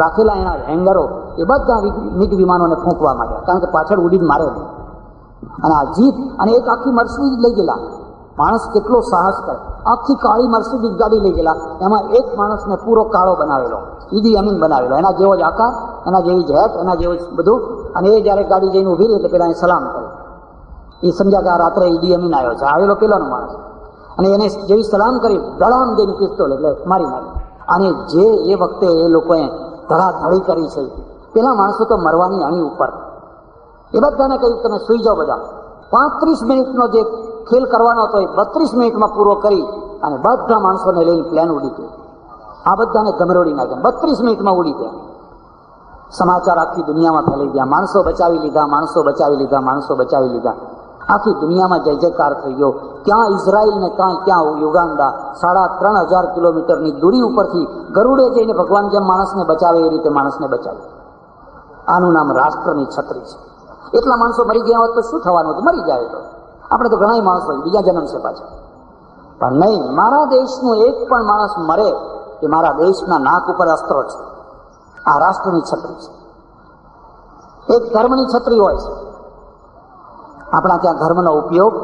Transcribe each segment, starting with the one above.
રાખેલા એના હેંગરો એ બધા મિગ વિમાનોને ફૂંકવા માંડ્યા, કારણ કે પાછળ ઉડીને મારે નહીં. અને આ જીપ અને એક આખી મર્સિડીઝ લઈ ગયેલા. માણસ કેટલો સાહસ કરે! આખી કાળી મર્સિડીઝ ગાડી લઈ ગયેલા. એમાં એક માણસને પૂરો કાળો બનાવેલો, ઈદી અમીન બનાવેલો, એના જેવો જ આકાર, એના જેવી જ હેત, એના જેવું જ બધું. અને એ જ્યારે ગાડી જઈને ઊભી રહી એટલે પેલા સલામ કરે. એ સમજ્યા કે આ રાત્રે ઈદી અમીન આવ્યો છે, આવેલો પેલાનો માણસ. અને એને જેવી સલામ કરી, ધડામ દઈને પિસ્તોલ એટલે મારી નાખી. અને જે એ વખતે એ લોકોએ ધડાધડી કરી છે, પેલા માણસો તો મરવાની અણી ઉપર. એ બધાને કહ્યું તમે સુઈ જાઓ બધા. 35 મિનિટનો જે ખેલ કરવાનો હતો એ 32 મિનિટમાં પૂરો કરી અને બધા માણસોને લઈને પ્લેન ઉડી ગયું. આ બધાને ગમરોડી નાખ્યા, 32 મિનિટમાં ઉડી ગયા. સમાચાર આખી દુનિયામાં ફેલાઈ ગયા, માણસો બચાવી લીધા, માણસો બચાવી લીધા, માણસો બચાવી લીધા. આખી દુનિયામાં જય જયકાર થઈ ગયો. ક્યાં ઇઝરાયલ ને ક્યાં યુગાન્ડા, 3500 કિલોમીટરની દૂરી ઉપરથી ગરુડે જઈને ભગવાન જેમ માણસને બચાવે એ રીતે માણસને બચાવે. આનું નામ રાષ્ટ્રની છત્રી છે. એટલા માણસો મરી ગયા હોત તો શું થવાનું હતું? મરી જાય તો આપણે તો ઘણા માણસો બીજા જન્મ છે પાછા. પણ નહીં, મારા દેશનું એક પણ માણસ મરે એ મારા દેશના નાક ઉપર અસ્ત્ર છે. આ રાષ્ટ્રની છત્રી છે. એક ધર્મની છત્રી હોય છે. આપણા ત્યાં ધર્મનો ઉપયોગ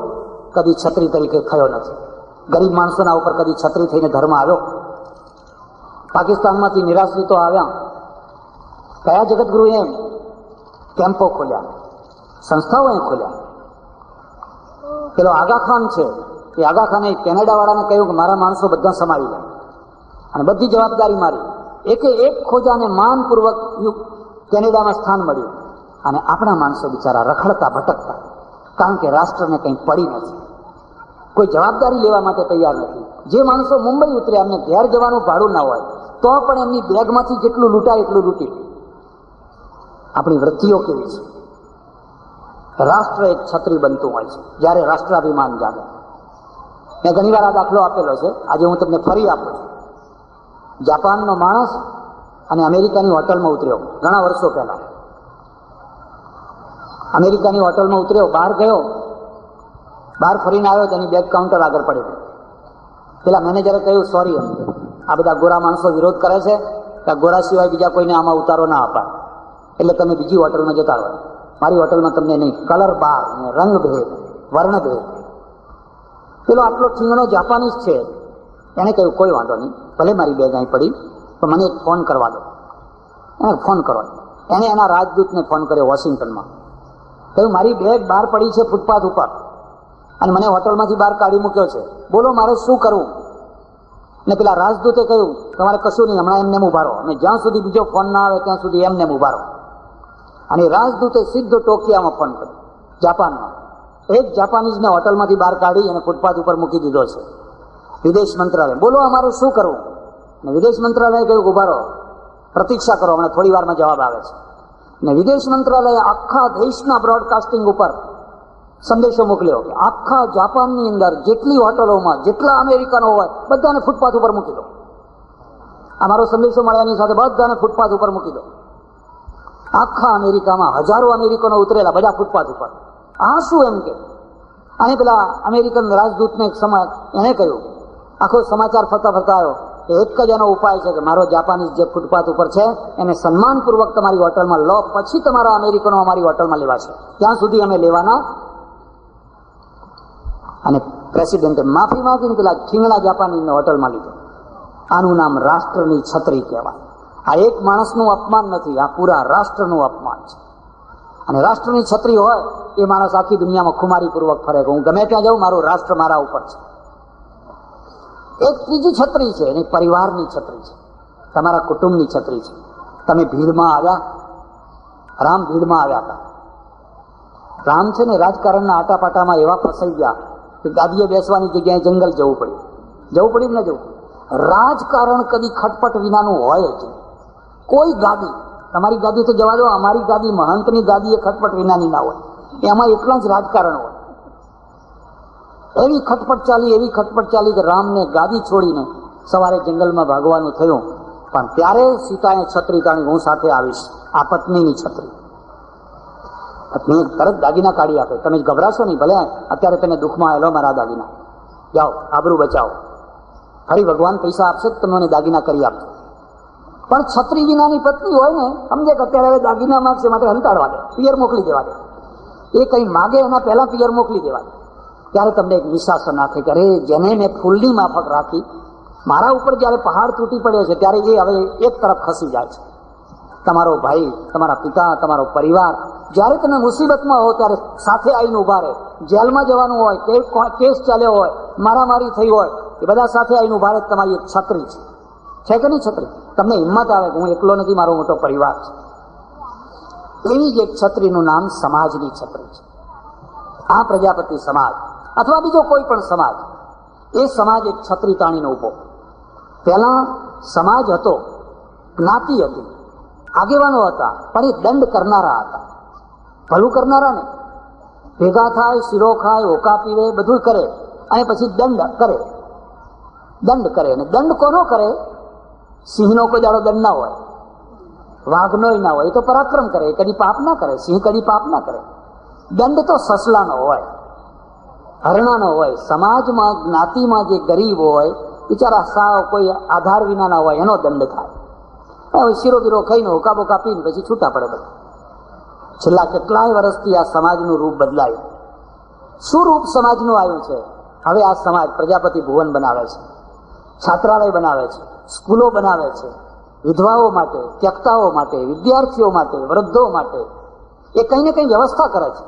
કદી છત્રી તરીકે થયો નથી. ગરીબ માણસોના ઉપર કદી છત્રી થઈને ધર્મ આવ્યો? પાકિસ્તાનમાંથી નિરાશ્રિતો આવ્યા, કયા જગતગુરુએ કેમ્પો ખોલ્યા, સંસ્થાઓએ ખોલ્યા. પેલો આગા ખાન છે, એ આગા ખાને કેનેડા વાળાને કહ્યું કે મારા માણસો બધા સમાવી લે, અને બધી જવાબદારી મારી. એકે એક ખોજાને માનપૂર્વક કેનેડામાં સ્થાન મળ્યું. અને આપણા માણસો બિચારા રખડતા ભટકતા, કારણ કે રાષ્ટ્રને કંઈ પડી નથી, કોઈ જવાબદારી લેવા માટે તૈયાર નથી. જે માણસો મુંબઈ ઉતર્યા, એમને ઘેર જવાનું ભાડું ના હોય તો પણ એમની બેગમાંથી જેટલું લૂંટાય એટલું લૂંટી. આપણી વૃત્તિઓ કેવી છે! રાષ્ટ્ર એક છત્રી બનતું હોય છે જ્યારે રાષ્ટ્રાભિમાન જાગે. મેં ઘણી વાર આ દાખલો આપેલો છે, આજે હું તમને ફરી આપું છું. જાપાનનો માણસ અને અમેરિકાની હોટલમાં ઉતર્યો ઘણા વર્ષો પહેલા. અમેરિકાની હોટલમાં ઉતર્યો, બહાર ગયો, બહાર ફરીને આવ્યો, તેની બેગ કાઉન્ટર આગળ પડી ગઈ. પેલા મેનેજરે કહ્યું સોરી, આ બધા ગોરા માણસો વિરોધ કરે છે કે ગોરા સિવાય બીજા કોઈને આમાં ઉતારો ના અપાય, એટલે તમે બીજી હોટલમાં જતા રહો, મારી હોટલમાં તમને નહીં. કલર બાર, રંગભેદ, વર્ણભેદ. પેલો આટલો ઠીંગણો જાપાનીઝ છે, એને કહ્યું કોઈ વાંધો નહીં, ભલે મારી બેગ અહીં પડી તો મને એક ફોન કરવા દો. એને ફોન કરો. એને એના રાજદૂતને ફોન કર્યો વોશિંગ્ટનમાં. કહ્યું મારી બેગ બહાર પડી છે ફૂટપાથ ઉપર અને મને હોટલમાંથી બહાર કાઢી મૂક્યો છે, બોલો મારે શું કરવું? ને પેલા રાજદૂતે કહ્યું તમારે કશું નહીં, હમણાં એમને ઉભા રહો, અને જ્યાં સુધી બીજો ફોન ના આવે ત્યાં સુધી એમને ઉભા રહો. અને રાજદૂતે સીધો ટોકિયામાં ફોન કર્યો, જાપાનમાં. એક જાપાનીઝને હોટલમાંથી બહાર કાઢી અને ફૂટપાથ ઉપર મૂકી દીધો છે. વિદેશ મંત્રાલય, બોલો અમારે શું કરવું? અને વિદેશ મંત્રાલયે કહ્યું ઉભા રહો, પ્રતીક્ષા કરો, હમણાં થોડી વારમાં જવાબ આવે છે. ને વિદેશ મંત્રાલયે આખા દેશના બ્રોડકાસ્ટિંગ ઉપર સંદેશો મોકલ્યો કે આખા જાપાનની અંદર જેટલી હોટલોમાં જેટલા અમેરિકનો હોય બધાને ફૂટપાથ ઉપર મૂકી દો. અમારો સંદેશો મળ્યાની સાથે બધાને ફૂટપાથ ઉપર મૂકી દો. આખા અમેરિકામાં હજારો અમેરિકનો ઉતરેલા, બધા ફૂટપાથ ઉપર. આ શું એમ કે? અને પેલા અમેરિકન રાજદૂતને એક સમય એને કહ્યું, આખો સમાચાર ફરતા ફરતા આવ્યો કે એક જ એનો ઉપાય છે કે મારો જાપાનીઝ જે ફૂટપાથ ઉપર છે એને સન્માનપૂર્વક તમારી હોટલમાં લો, પછી તમારા અમેરિકનો અમારી હોટલમાં લેવાશે, ત્યાં સુધી અમે લેવાના. અને પ્રેસિડેન્ટે માફી માંગીને પેલા ઠીંગણા જાપાનીને હોટલમાં લીધો. આનું નામ રાષ્ટ્રની છત્રી કહેવાય. આ એક માણસનું અપમાન નથી, આ પૂરા રાષ્ટ્રનું અપમાન છે. અને રાષ્ટ્રની છત્રી હોય એ માણસ આખી દુનિયામાં ખુમારીપૂર્વક ફરે કે હું ગમે ત્યાં જાઉં, મારું રાષ્ટ્ર મારા ઉપર છે. એક ત્રીજી છત્રી છે, એની પરિવારની છત્રી છે, તમારા કુટુંબની છત્રી છે. તમે ભીડમાં આવ્યા, રામ ભીડમાં આવ્યા હતા. રામ છે ને રાજકારણના આટાપાટામાં એવા ફસાઈ ગયા કે ગાદીએ બેસવાની જગ્યાએ જંગલ જવું પડ્યું. જવું પડ્યું ને જવું. રાજકારણ કદી ખટપટ વિનાનું હોય જ. કોઈ ગાદી, તમારી ગાદી તો જવા દો, અમારી ગાદી, મહંતની ગાદી એ ખટપટ વિનાની ના હોય, એમાં એટલા જ રાજકારણ હોય. એવી ખટપટ ચાલી કે રામને ગાદી છોડીને સવારે જંગલમાં ભાગવાનું થયું. પણ ત્યારે સીતાએ છત્રી તાણી, હું સાથે આવીશ. આ પત્નીની છત્રી. પત્નીએ તરત દાગીના કાઢી આપે, તમે ગભરાશો નહીં, ભલે અત્યારે તમે દુઃખમાં આવેલો, મારા દાગીના જાઓ, આબરૂ બચાવો, ફરી ભગવાન પૈસા આપશે તો તમને દાગીના કરી આપશે. પણ છત્રી વિનાની પત્ની હોય ને, સમજે કે અત્યારે હવે દાગીના માગશે માટે હંતાડવા દે, પિયર મોકલી દેવા દે. એ કંઈ માગે એના પહેલા પિયર મોકલી દેવા દે. ત્યારે તમને એક વિશ્વાસ નાખે કે અરે જેને મેં ફૂલની માફક રાખી, મારા ઉપર જ્યારે પહાડ તૂટી પડ્યો છે ત્યારે એ હવે એક તરફ ખસી જાય છે. તમારો ભાઈ, તમારા પિતા, તમારો પરિવાર જ્યારે તમે મુસીબતમાં હો ત્યારે સાથે આવીને ઉભા રહે. જેલમાં જવાનું હોય, કેસ ચાલ્યો હોય, મારામારી થઈ હોય, એ બધા સાથે આવીને ઉભા રહે. તમારી એક છત્રી છે કે નહીં? છત્રી તમને હિંમત આવે કે હું એકલો નથી, મારો મોટો પરિવાર છે. એવી જ એક છત્રીનું નામ સમાજની છત્રી છે. આ પ્રજાપતિ સમાજ અથવા બીજો કોઈ પણ સમાજ, એ સમાજ એક છત્રી તાણીને ઉભો. પહેલા સમાજ હતો, જ્ઞાતિ હતી, આગેવાનો હતા, પણ એ દંડ કરનારા હતા. ભલું કરનારા ને, ભેગા થાય, શીરો ખાય, હોકા પીવે, બધું કરે અને પછી દંડ કરે. અને દંડ કોનો કરે? સિંહનો કોઈ દાડો દંડ ના હોય, વાઘનોય ના હોય, એ તો પરાક્રમ કરે, કદી પાપ ના કરે. સિંહ કદી પાપ ના કરે. દંડ તો સસલાનો હોય, હરણાનો હોય. સમાજમાં, જ્ઞાતિમાં જે ગરીબ હોય, બિચારા સાવ કોઈ આધાર વિનાના હોય, એનો દંડ થાય. શીરો બીરો ખાઈને, હોકા બોકા પીને પછી છૂટા પડે બધા. છેલ્લા કેટલાય વર્ષથી આ સમાજનું રૂપ બદલાયું. શું રૂપ સમાજનું આવ્યું છે? હવે આ સમાજ પ્રજાપતિ ભુવન બનાવે છે, છાત્રાલય બનાવે છે, સ્કૂલો બનાવે છે, વિધવાઓ માટે, ત્યક્તાઓ માટે, વિદ્યાર્થીઓ માટે, વૃદ્ધો માટે. એ કંઈ ને કંઈ વ્યવસ્થા કરે છે.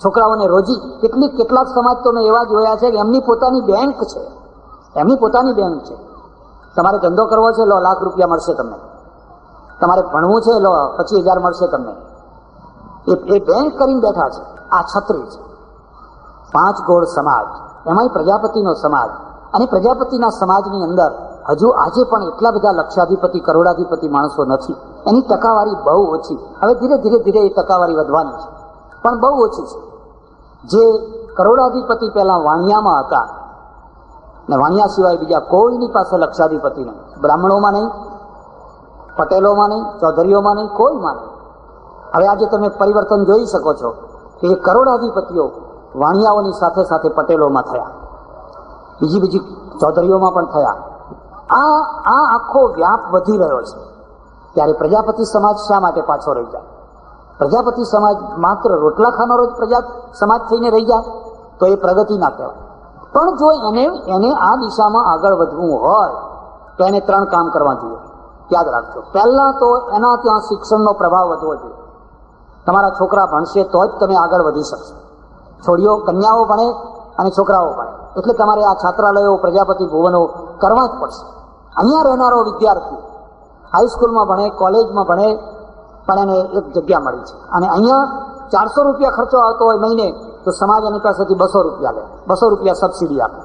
છોકરાઓને રોજી કેટલાક સમાજ તો મેં એવા જોયા છે કે એમની પોતાની બેંક છે. તમારે ધંધો કરવો છે, લો લાખ રૂપિયા મળશે તમને. તમારે ભણવું છે, લો 25,000 મળશે તમને. એ બેંક કરીને બેઠા છે. આ છત્રી છે. 5 ગોળ સમાજ, એમાંય પ્રજાપતિનો સમાજ. અને પ્રજાપતિના સમાજની અંદર હજુ આજે પણ એટલા બધા લક્ષાધિપતિ, કરોડાધિપતિ માણસો નથી. એની ટકાવારી બહુ ઓછી. હવે ધીરે ધીરે એ ટકાવારી વધવાની છે, પણ બહુ ઓછી છે. જે કરોડાધિપતિ પહેલા વાણિયામાં હતા, ને વાણિયા સિવાય બીજા કોઈની પાસે લક્ષાધિપતિ નહીં. બ્રાહ્મણોમાં નહીં, પટેલોમાં નહીં, ચૌધરીઓમાં નહીં, કોઈમાં નહીં. હવે આજે તમે પરિવર્તન જોઈ શકો છો કે એ કરોડાધિપતિઓ વાણિયાઓની સાથે સાથે પટેલોમાં થયા, બીજી ચૌધરીઓમાં પણ થયા. આ આખો વ્યાપ વધી રહ્યો છે. ત્યારે પ્રજાપતિ સમાજ શા માટે પાછો રહી જાય? પ્રજાપતિ સમાજ માત્ર રોટલા ખાનારો જ સમાજ થઈને રહી જાય તો એ પ્રગતિ ના કહેવાય. પણ જો એને આ દિશામાં આગળ વધવું હોય તો એને 3 કામ કરવા જોઈએ. યાદ રાખજો. પહેલા તો એના ત્યાં શિક્ષણનો પ્રભાવ વધવો જોઈએ. તમારા છોકરા ભણશે તો જ તમે આગળ વધી શકશો. છોડીઓ, કન્યાઓ ભણે અને છોકરાઓ ભણે, એટલે તમારે આ છાત્રાલયો, પ્રજાપતિ ભુવનો કરવા જ પડશે. અહીંયા રહેનારો વિદ્યાર્થી હાઈસ્કૂલમાં ભણે, કોલેજમાં ભણે, પણ એને એક જગ્યા મળી છે. અને અહીંયા 400 રૂપિયા ખર્ચો આવતો હોય મહિને, તો સમાજ એની પાસેથી 200 રૂપિયા લે, 200 રૂપિયા સબસિડી આપે.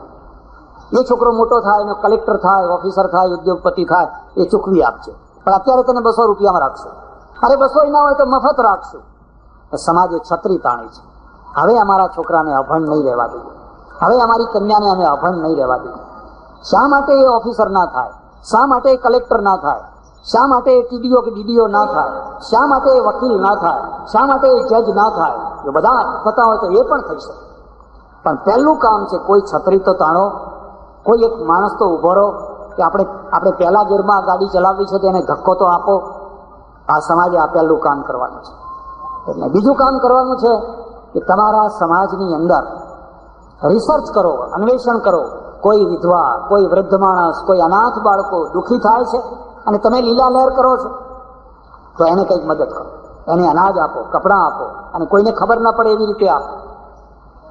એ છોકરો મોટો થાય, એનો કલેક્ટર થાય, ઓફિસર થાય, ઉદ્યોગપતિ થાય, એ ચૂકવી આપશે. પણ અત્યારે તને 200 રૂપિયામાં રાખશે. અરે 200 ના હોય તો મફત રાખશું. સમાજે છત્રી તાણી છે. હવે અમારા છોકરાને અભણ નહીં રહેવા દઈએ. હવે અમારી કન્યાને અમે અભણ નહીં રહેવા દઈએ. શા માટે એ ઓફિસર ના થાય? શા માટે એ કલેક્ટર ના થાય? શા માટે એ ટીડીઓ કે ડીડીઓ ના થાય? શા માટે એ વકીલ ના થાય? શા માટે એ જજ ના થાય? જો બધા થતા હોય તો એ પણ થઈ શકે. પણ પહેલું કામ છે, કોઈ છત્રી તો તાણો, કોઈ એક માણસ તો ઉભો રહો કે આપણે પહેલા ગેરમાં ગાડી ચલાવવી છે તો એને ધક્કો તો આપો. આ સમાજે આ પહેલું કામ કરવાનું છે. એટલે બીજું કામ કરવાનું છે કે તમારા સમાજની અંદર રિસર્ચ કરો, અન્વેષણ કરો. કોઈ વિધવા, કોઈ વૃદ્ધ માણસ, કોઈ અનાથ બાળકો દુઃખી થાય છે અને તમે લીલા લહેર કરો છો, તો એને કંઈક મદદ કરો. એને અનાજ આપો, કપડાં આપો, અને કોઈને ખબર ના પડે એવી રીતે આપો.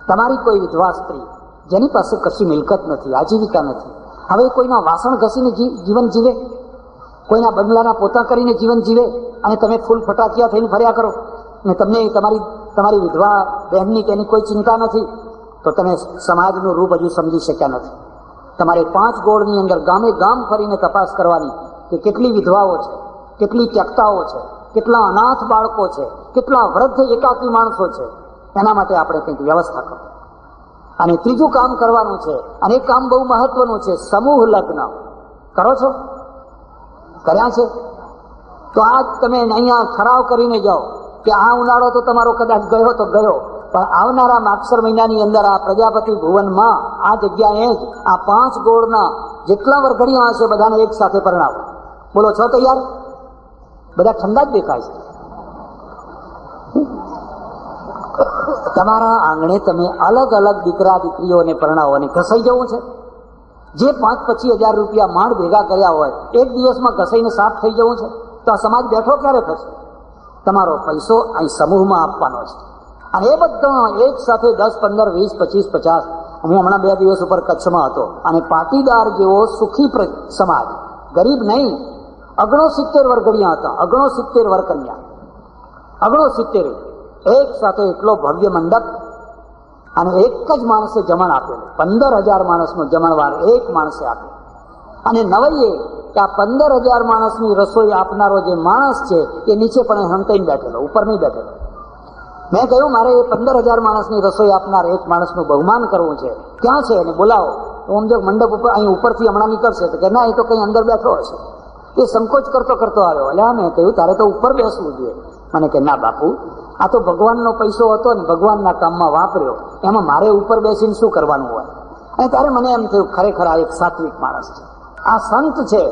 તમારી કોઈ વિધવા સ્ત્રી જેની પાસે કશી મિલકત નથી, આજીવિકા નથી, હવે કોઈના વાસણ ઘસીને જીવન જીવે, કોઈના બંગલાના પોતા કરીને જીવન જીવે, અને તમે ફૂલ ફટાકિયા થઈને ફર્યા કરો અને તમને તમારી વિધવા બહેનની કે એની કોઈ ચિંતા નથી, તો તમે સમાજનું રૂપ હજુ સમજી શક્યા નથી. તમારે 5 ગોળની અંદર ગામે ગામ ફરીને તપાસ કરવાની કે કેટલી વિધવાઓ છે, કેટલી ત્યક્તાઓ છે, કેટલા અનાથ બાળકો છે, કેટલા વૃદ્ધ એકાકી માણસો છે. એના માટે આપણે કંઈક વ્યવસ્થા કરો. અને ત્રીજું કામ કરવાનું છે, અને એ કામ બહુ મહત્વનું છે, સમૂહ લગ્ન કરો છો? કર્યા છે? તો આજ તમે અહીંયા ઠરાવ કરીને જાઓ કે આ ઉનાળો તો તમારો કદાચ ગયો તો ગયો, પણ આવનારા માગસર મહિનાની અંદર આ પ્રજાપતિ ભુવનમાં આ જગ્યાએ જ આ 5 ગોળના જેટલા વરઘડીયા હશે બધાને એક સાથે પરણાવો. બોલો, છો તૈયાર? બધા ઠંડા જ દેખાય છે. તમારા આંગણે તમે અલગ અલગ દીકરા દીકરીઓને પરણાવો અને ઘસાઈ જવું છે. જે 5-25 હજાર રૂપિયા માંડ ભેગા કર્યા હોય એક દિવસમાં ઘસાઈને સાફ થઈ જવું છે, તો આ સમાજ બેઠો ક્યારે થશે? તમારો પૈસો અહીં સમૂહમાં આપવાનો છે. અને એ બધા એક સાથે 10, 15, 20, 25, 50. હું હમણાં 2 દિવસ ઉપર કચ્છમાં હતો અને પાટીદાર જેવો સુખી સમાજ, ગરીબ નહીં, 69 વરઘડિયા હતા, 69 વરકન્યા, 69 એક સાથે એટલો ભવ્ય મંડપ, અને એક જ માણસે જમણ આપેલું. 15,000 માણસનો જમણવાર એક માણસે આપ્યો. અને નવાઈએ કે આ 15,000 માણસની રસોઈ આપનારો જે માણસ છે એ નીચે પણ હંતાઈને બેઠેલો, ઉપર નહીં બેઠેલો. મેં કહ્યું મારે એ 15,000 માણસની રસોઈ આપનાર એક માણસનું બહુમાન કરવું છે, ક્યાં છે એને બોલાવો. તો સમજો મંડપ ઉપર અહીં ઉપરથી હમણાં નીકળશે તો કે ના, એ તો કંઈ અંદર બેઠો હશે. એ સંકોચ કરતો આવ્યો. એટલે મેં કહ્યું તારે તો ઉપર બેસવું જોઈએ. મને કે ના બાપુ, આ તો ભગવાનનો પૈસો હતો ને ભગવાનના કામમાં વાપર્યો, એમાં મારે ઉપર બેસીને શું કરવાનું હોય? અને ત્યારે મને એમ થયું ખરેખર આ એક સાત્વિક માણસ છે, આ સંત છે.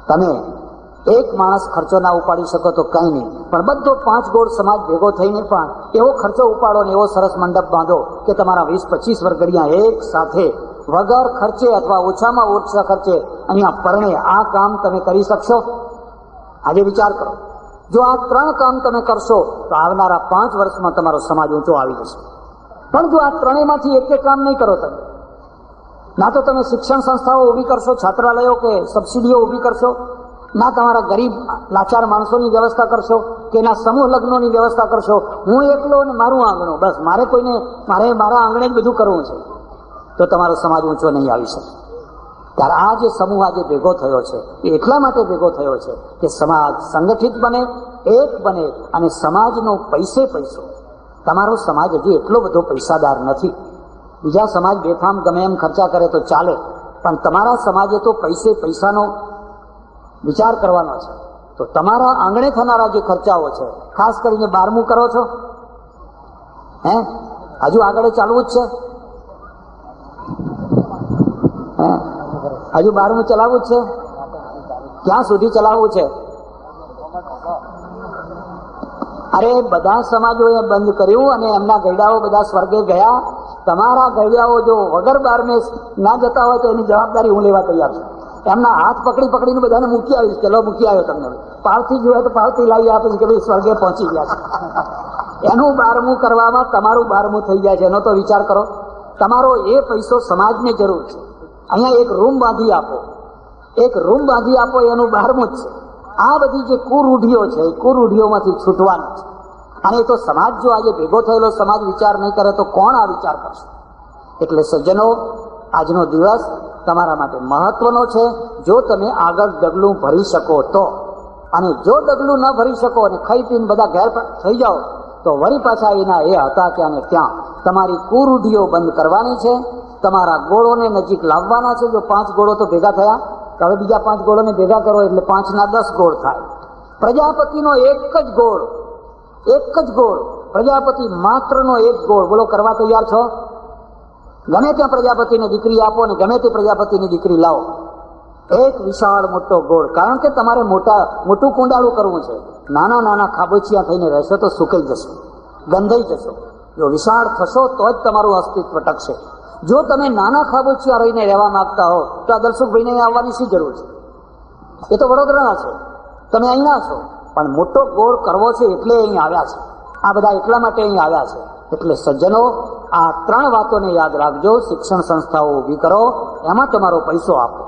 તમે એક માણસ ખર્ચો ના ઉપાડી શકો તો કંઈ નહીં, પણ બધો 5 ગોળ સમાજ ભેગો થઈને પણ એવો ખર્ચો ઉપાડો ને એવો સરસ મંડપ બાંધો કે તમારા 20-25 વરઘડિયા એક સાથે વગર ખર્ચે અથવા ઓછામાં ઓછા ખર્ચે અહીંયા પરણે આ કામ તમે કરી શકશો? આજે વિચાર કરો. જો આ 3 કામ તમે કરશો તો આવનારા 5 વર્ષમાં તમારો સમાજ ઊંચો આવી જશે. પણ જો આ ત્રણેયમાંથી એક કામ નહીં કરો તમે, ના તો તમે શિક્ષણ સંસ્થાઓ ઊભી કરશો, છાત્રાલયો કે સબસિડીઓ ઊભી કરશો, ના તમારા ગરીબ લાચાર માણસોની વ્યવસ્થા કરશો, કે ના સમૂહ લગ્નોની વ્યવસ્થા કરશો. હું એકલો ને મારું આંગણું, બસ મારે મારા આંગણે જ બધું કરવું છે, તો તમારો સમાજ ઊંચો નહીં આવી શકે. ત્યારે આ જે સમૂહ આજે ભેગો થયો છે એ એટલા માટે ભેગો થયો છે કે સમાજ સંગઠિત બને, એક બને, અને સમાજનો પૈસો. તમારો સમાજ હજી એટલો બધો પૈસાદાર નથી. બીજા સમાજ બેફામ ગમે એમ ખર્ચા કરે તો ચાલે, પણ તમારા સમાજે તો પૈસાનો વિચાર કરવાનો છે. તો તમારા આંગણે થનારા જે ખર્ચાઓ છે, ખાસ કરીને 12મું કરો છો, હજુ આગળ ચાલવું જ છે, હજુ 12મું ચલાવવું જ છે, ક્યાં સુધી ચલાવવું છે? અરે બધા સમાજોએ બંધ કર્યું અને એમના ગયડાઓ બધા સ્વર્ગે ગયા. તમારા ગયડાઓ જો વગર 12મે ના જતા હોય તો એની જવાબદારી હું લેવા તૈયાર છું. એમના હાથ પકડીને બધાને મૂકી આવીશ કે લો મૂકી આવ્યો તમને, પાવથી જોઈએ તો પાવથી લાવી આપીશ કે ભાઈ સ્વર્ગે પહોંચી ગયા છે. એનું 12મું કરવામાં તમારું 12મું થઈ જાય છે, એનો તો વિચાર કરો. તમારો એ પૈસો સમાજને જરૂર છે. અહીંયા એક રૂમ બાંધી આપો, એનું 12મું જ છે. આ બધી જે કુરૂઢીઓ છે એ કુરૂઢીઓમાંથી છૂટવાનું છે. અને એ તો સમાજ જો આજે ભેગો થયેલો સમાજ વિચાર નહીં કરે તો કોણ આ વિચાર કરશે? એટલે સજ્જનો, આજનો દિવસ તમારા માટે મહત્વનો છે. જો તમે આગળ ડગલું ભરી શકો તો, અને જો ડગલું ન ભરી શકો અને ખાઈ પીને બધા ઘેર થઈ જાઓ તો વળી પાછા એના એ હતા ત્યાં ને ત્યાં તમારી કુરૂઢીઓ બંધ કરવાની છે. તમારા ગોળોને નજીક લાવવાના છે. જો 5 ગોળો તો ભેગા થયા, તો હવે બીજા 5 ગોળોને ભેગા કરો એટલે 5 ના 10 ગોળ થાય. પ્રજાપતિનો એક જ ગોળ, પ્રજાપતિ માત્રનો એક ગોળ, બોલો કરવા તૈયાર છો? ગમે ત્યાં પ્રજાપતિને દીકરી આપો ને ગમે તે પ્રજાપતિની દીકરી લાવો, એક વિશાળ મોટો ગોળ. કારણ કે તમારે મોટું કુંડાળું કરવું છે. નાના ખાબોચિયા થઈને રહેશો તો સુકાઈ જશો, ગંધાઈ જશો. જો વિશાળ થશો તો જ તમારું અસ્તિત્વ ટકશે. જો તમે નાના ખાબોચિયા રહીને રહેવા માંગતા હો તો આ દર્શકભાઈને અહીં આવવાની શી જરૂર છે? એ તો વડોદરાના છે, તમે અહીંના છો. પણ મોટો ગોળ કરવો છે એટલે અહીં આવ્યા છે. આ બધા એટલા માટે અહીં આવ્યા છે. એટલે સજ્જનો, આ 3 વાતોને યાદ રાખજો. શિક્ષણ સંસ્થાઓ ઊભી કરો, એમાં તમારો પૈસો આપો.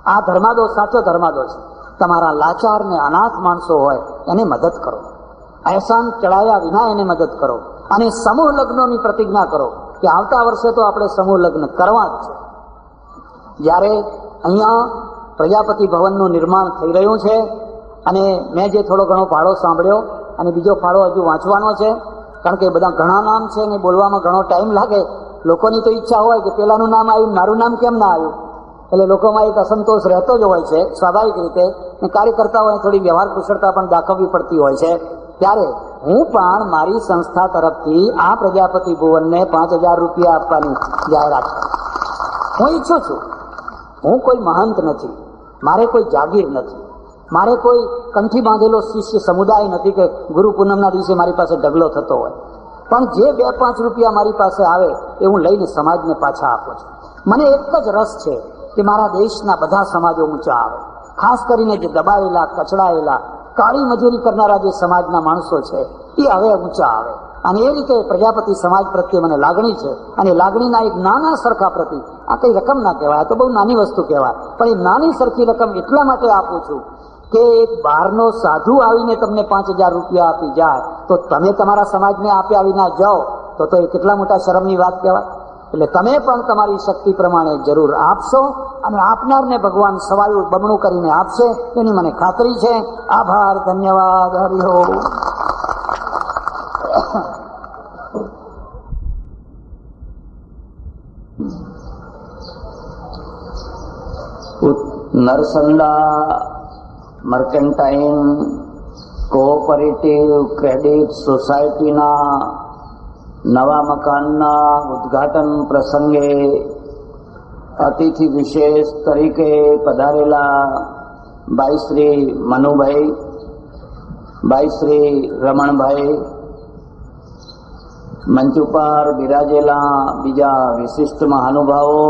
આ ધર્માદો સાચો ધર્માદો છે. તમારા લાચાર ને અનાથ માણસો હોય એને મદદ કરો, અહેસાન ચડાવ્યા વિના એને મદદ કરો. અને સમૂહ લગ્નોની પ્રતિજ્ઞા કરો કે આવતા વર્ષે તો આપણે સમૂહ લગ્ન કરવા જ છે. જ્યારે અહીંયા પ્રજાપતિ ભવનનું નિર્માણ થઈ રહ્યું છે, અને મેં જે થોડો ઘણો ફાળો સાંભળ્યો અને બીજો ફાળો હજુ વાંચવાનો છે, કારણ કે બધા ઘણા નામ છે ને બોલવામાં ઘણો ટાઈમ લાગે. લોકોની તો ઈચ્છા હોય કે પેલાનું નામ આવ્યું, મારું નામ કેમ ના આવ્યું? એટલે લોકોમાં એક અસંતોષ રહેતો જ હોય છે સ્વાભાવિક રીતે. કાર્યકર્તાઓને થોડી વ્યવહાર કુશળતા પણ દાખવવી પડતી હોય છે. ત્યારે હું પણ મારી સંસ્થા તરફથી આ પ્રજાપતિ ભુવનને 5,000 રૂપિયા આપવાની જાહેરાત કરું. હું ઈચ્છું છું. હું કોઈ મહંત નથી, મારે કોઈ જાગીર નથી. મારે કોઈ કંઠી બાંધેલો શિષ્ય સમુદાય નથી કે ગુરુ પૂનમના દિવસે મારી પાસે ઢગલો થતો હોય, પણ જે 2-5 રૂપિયા મારી પાસે આવે એ હું લઈને સમાજને પાછા આપું છું. મને એક જ રસ છે કે મારા દેશના બધા સમાજો ઊંચા આવે, ખાસ કરીને જે દબાયેલા, કચડાયેલા, કાળી મજૂરી કરનારા જે સમાજના માણસો છે એ હવે ઊંચા આવે. અને એ રીતે પ્રજાપતિ સમાજ પ્રત્યે મને લાગણી છે. અને લાગણીના એક નાના સરખા પ્રતિ, આ કઈ રકમ ના કહેવાય, આ તો બહુ નાની વસ્તુ કહેવાય, પણ એ નાની સરખી રકમ એટલા માટે આપું છું કે એક બહારનો સાધુ આવીને તમને 5,000 રૂપિયા આપી જાય તો તમે તમારા સમાજને આપ્યા વિના જાઓ તો એ કેટલા મોટા શરમની વાત કહેવાય. એટલે તમે પણ તમારી શક્તિ પ્રમાણે જરૂર આપશો અને આપનારને ભગવાન સવાયું બમણું કરીને આપશે એની મને ખાતરી છે. આભાર, ધન્યવાદ, હરિ નરસંડા મર્કેન્ટાઇન કોઓપરેટિવ ક્રેડિટ સોસાયટીના નવા મકાનના ઉદ્ઘાટન પ્રસંગે અતિથિ વિશેષ તરીકે પધારેલા ભાઈ શ્રી મનુભાઈ, ભાઈ શ્રી રમણભાઈ, મંચ ઉપર બિરાજેલા બીજા વિશિષ્ટ મહાનુભાવો,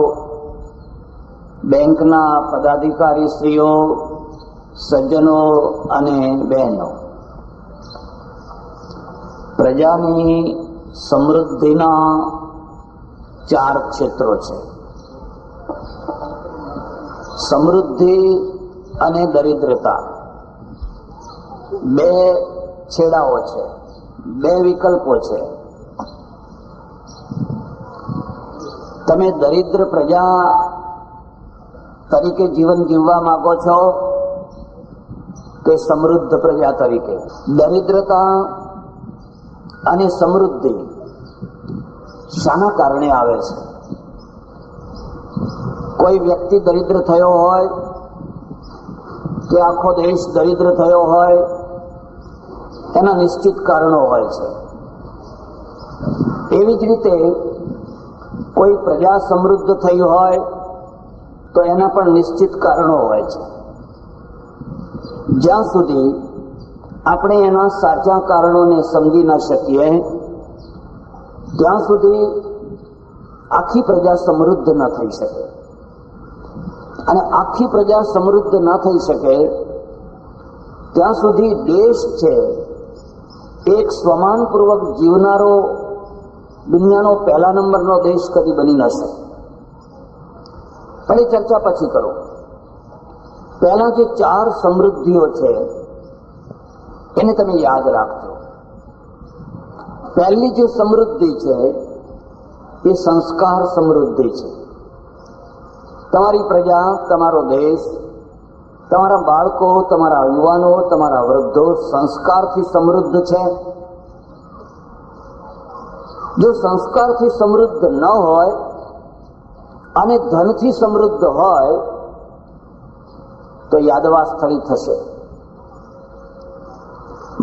બેંકના પદાધિકારીશ્રીઓ, સજ્જનો અને બહેનો, પ્રજાની સમૃદ્ધિના 4 ક્ષેત્રો છે. સમૃદ્ધિ અને દરિદ્રતા 2 છેડાઓ છે, 2 વિકલ્પો છે. તમે દરિદ્ર પ્રજા તરીકે જીવન જીવવા માંગો છો કે સમૃદ્ધ પ્રજા તરીકે? દરિદ્રતા અને સમૃદ્ધિ શાના કારણે આવે છે? કોઈ વ્યક્તિ દરિદ્ર થયો હોય કે આખો દેશ દરિદ્ર થયો હોય, એના નિશ્ચિત કારણો હોય છે. એવી જ રીતે કોઈ પ્રજા સમૃદ્ધ થઈ હોય તો એના પણ નિશ્ચિત કારણો હોય છે. જ્યાં સુધી આપણે એના સાચા કારણોને સમજી ન શકીએ ત્યાં સુધી આખી પ્રજા સમૃદ્ધ ન થઈ શકે. અને આખી પ્રજા સમૃદ્ધ ન થઈ શકે ત્યાં સુધી દેશ છે એક સ્વમાનપૂર્વક જીવનારો દુનિયાનો 1લા નંબરનો દેશ કદી બની ન શકે. પણ એ ચર્ચા પછી કરો. પહેલા જે 4 સમૃદ્ધિઓ છે એને તમે યાદ રાખજો. પહેલી જે સમૃદ્ધિ છે એ સંસ્કાર સમૃદ્ધિ છે. તમારી પ્રજા, તમારો દેશ, તમારા બાળકો, તમારા યુવાનો, તમારા વૃદ્ધો સંસ્કારથી સમૃદ્ધ છે. જો સંસ્કારથી સમૃદ્ધ ન હોય અને ધનથી સમૃદ્ધ હોય તો યાદવા સ્થળી થશે.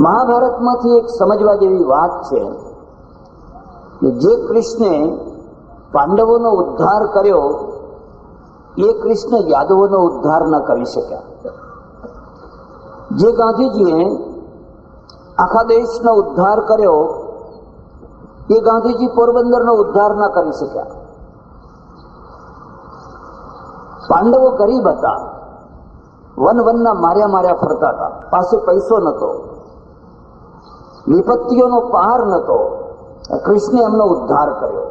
મહાભારતમાંથી એક સમજવા જેવી વાત છે કે જે કૃષ્ણે પાંડવોનો ઉદ્ધાર કર્યો એ કૃષ્ણ યાદવોનો ઉદ્ધાર ન કરી શક્યા. જે ગાંધીજીએ આખા દેશનો ઉદ્ધાર કર્યો એ ગાંધીજી પોરબંદરનો ઉદ્ધાર ન કરી શક્યા. પાંડવો ગરીબ હતા, વનના માર્યા ફરતા હતા, પાસે પૈસો નતો, વિપત્તિઓનો પહાર નતો. કૃષ્ણે એમનો ઉદ્ધાર કર્યો.